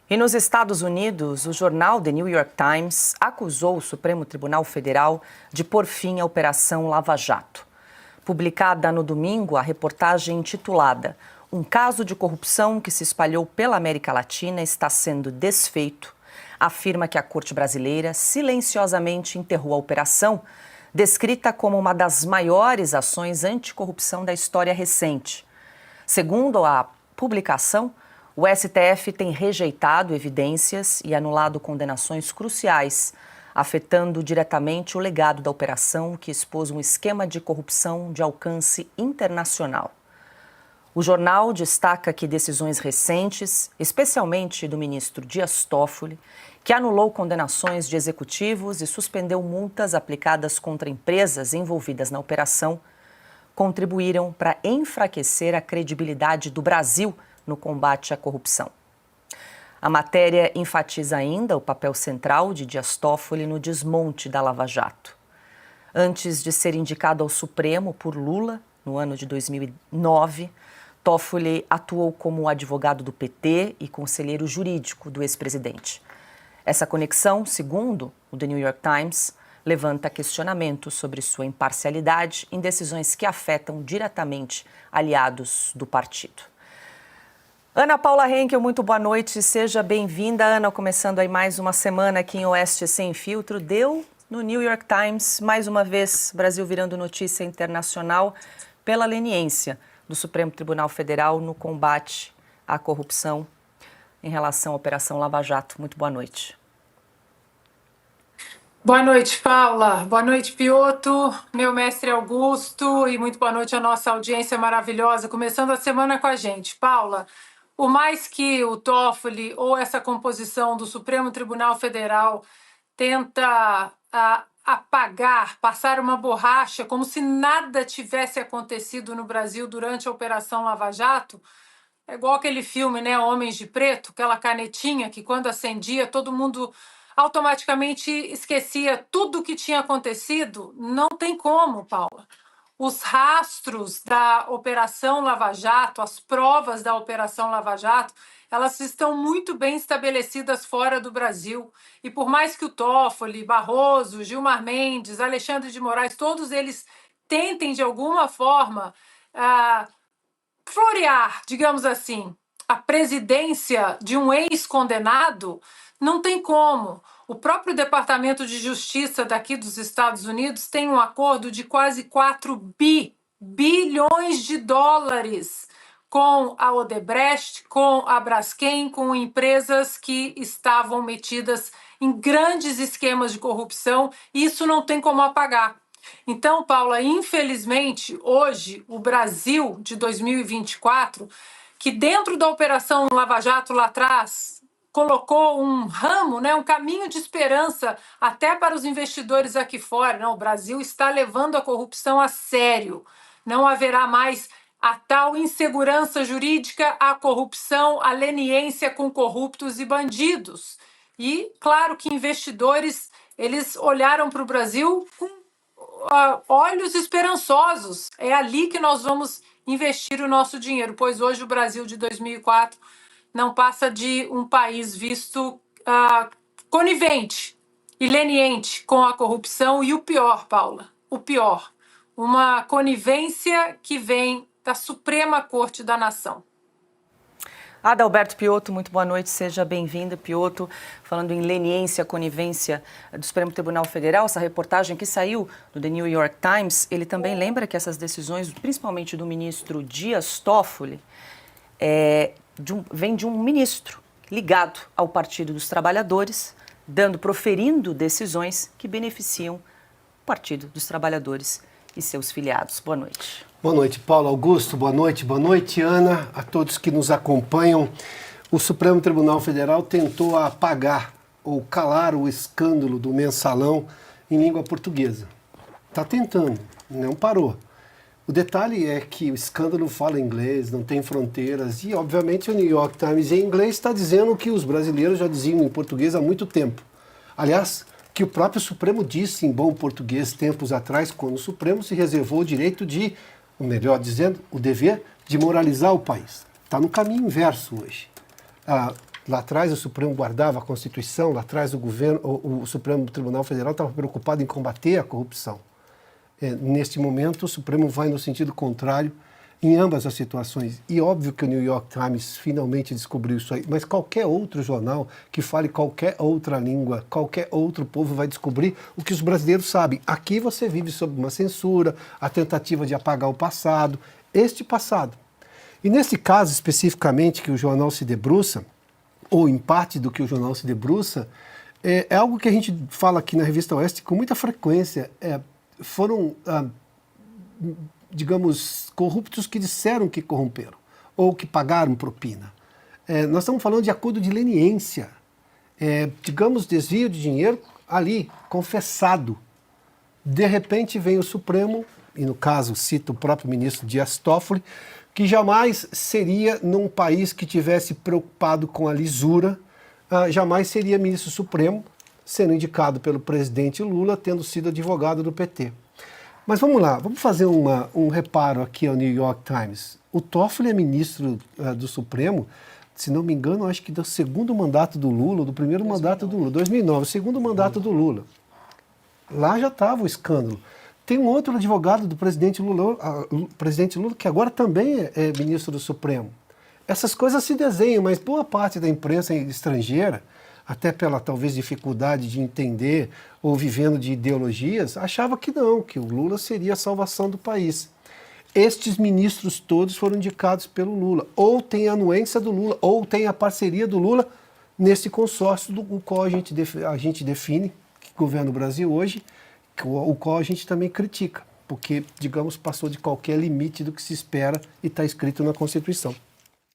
E nos Estados Unidos, o jornal The New York Times acusou o Supremo Tribunal Federal de pôr fim à Operação Lava Jato. Publicada no domingo, a reportagem intitulada "Um caso de corrupção que se espalhou pela América Latina está sendo desfeito" afirma que a Corte Brasileira silenciosamente enterrou a operação, descrita como uma das maiores ações anticorrupção da história recente. Segundo a publicação, o STF tem rejeitado evidências e anulado condenações cruciais, afetando diretamente o legado da operação que expôs um esquema de corrupção de alcance internacional. O jornal destaca que decisões recentes, especialmente do ministro Dias Toffoli, que anulou condenações de executivos e suspendeu multas aplicadas contra empresas envolvidas na operação, contribuíram para enfraquecer a credibilidade do Brasil no combate à corrupção. A matéria enfatiza ainda o papel central de Dias Toffoli no desmonte da Lava Jato. Antes de ser indicado ao Supremo por Lula, no ano de 2009, Toffoli atuou como advogado do PT e conselheiro jurídico do ex-presidente. Essa conexão, segundo o The New York Times, levanta questionamentos sobre sua imparcialidade em decisões que afetam diretamente aliados do partido. Ana Paula Henkel, muito boa noite, seja bem-vinda. Ana, começando aí mais uma semana aqui em Oeste Sem Filtro, deu no New York Times, mais uma vez, Brasil virando notícia internacional pela leniência do Supremo Tribunal Federal no combate à corrupção em relação à Operação Lava Jato. Muito boa noite. Boa noite, Paula. Boa noite, Piotr, meu mestre Augusto, e muito boa noite à nossa audiência maravilhosa, começando a semana com a gente. Paula, por mais que o Toffoli ou essa composição do Supremo Tribunal Federal tenta apagar, passar uma borracha, como se nada tivesse acontecido no Brasil durante a Operação Lava Jato, é igual aquele filme, né, Homens de Preto, aquela canetinha que quando acendia todo mundo automaticamente esquecia tudo o que tinha acontecido. Não tem como, Paula. Os rastros da Operação Lava Jato, as provas da Operação Lava Jato, elas estão muito bem estabelecidas fora do Brasil. E por mais que o Toffoli, Barroso, Gilmar Mendes, Alexandre de Moraes, todos eles tentem de alguma forma florear, digamos assim, a presidência de um ex-condenado, não tem como. O próprio Departamento de Justiça daqui dos Estados Unidos tem um acordo de quase 4 bilhões de dólares com a Odebrecht, com a Braskem, com empresas que estavam metidas em grandes esquemas de corrupção, e isso não tem como apagar. Então, Paula, infelizmente, hoje, o Brasil de 2024, que dentro da Operação Lava Jato lá atrás, colocou um ramo, né, um caminho de esperança até para os investidores aqui fora. Não, o Brasil está levando a corrupção a sério. Não haverá mais a tal insegurança jurídica, a corrupção, a leniência com corruptos e bandidos. E, claro que investidores, eles olharam para o Brasil com olhos esperançosos. É ali que nós vamos investir o nosso dinheiro, pois hoje o Brasil de 2004 não passa de um país visto conivente e leniente com a corrupção e o pior, Paula, o pior, uma conivência que vem da Suprema Corte da Nação. Adalberto Piotr, muito boa noite, seja bem-vindo, Piotr. Falando em leniência, conivência do Supremo Tribunal Federal, essa reportagem que saiu do The New York Times, ele também lembra que essas decisões, principalmente do ministro Dias Toffoli, vem de um ministro ligado ao Partido dos Trabalhadores, proferindo decisões que beneficiam o Partido dos Trabalhadores e seus filiados. Boa noite. Boa noite, Paulo Augusto. Boa noite, Ana, a todos que nos acompanham. O Supremo Tribunal Federal tentou apagar ou calar o escândalo do mensalão em língua portuguesa. Está tentando, não parou. O detalhe é que o escândalo fala inglês, não tem fronteiras e, obviamente, o New York Times em inglês está dizendo que os brasileiros já diziam em português há muito tempo. Aliás, que o próprio Supremo disse em bom português tempos atrás, quando o Supremo se reservou o direito de, ou melhor dizendo, o dever de moralizar o país. Está no caminho inverso hoje. Lá atrás o Supremo guardava a Constituição, lá atrás o Supremo Tribunal Federal estava preocupado em combater a corrupção. Neste momento o Supremo vai no sentido contrário em ambas as situações. E óbvio que o New York Times finalmente descobriu isso aí, mas qualquer outro jornal que fale qualquer outra língua, qualquer outro povo vai descobrir o que os brasileiros sabem. Aqui você vive sob uma censura, a tentativa de apagar o passado, este passado. E nesse caso especificamente que o jornal se debruça, ou em parte do que o jornal se debruça, é algo que a gente fala aqui na Revista Oeste com muita frequência. Foram, digamos, corruptos que disseram que corromperam, ou que pagaram propina. Nós estamos falando de acordo de leniência, digamos, desvio de dinheiro ali, confessado. De repente vem o Supremo, e no caso cita o próprio ministro Dias Toffoli, que jamais seria, num país que tivesse preocupado com a lisura, jamais seria ministro supremo, sendo indicado pelo presidente Lula, tendo sido advogado do PT. Mas vamos lá, vamos fazer um reparo aqui ao New York Times. O Toffoli é ministro do Supremo, se não me engano, acho que do segundo mandato do Lula, do primeiro mandato do Lula, 2009, o segundo mandato do Lula. Lá já estava o escândalo. Tem um outro advogado do presidente Lula, que agora também é ministro do Supremo. Essas coisas se desenham, mas boa parte da imprensa estrangeira, até pela talvez dificuldade de entender ou vivendo de ideologias, achava que não, que o Lula seria a salvação do país. Estes ministros todos foram indicados pelo Lula. Ou tem a anuência do Lula, ou tem a parceria do Lula nesse consórcio do qual a gente define, que governa o Brasil hoje, o qual a gente também critica, porque, digamos, passou de qualquer limite do que se espera e está escrito na Constituição.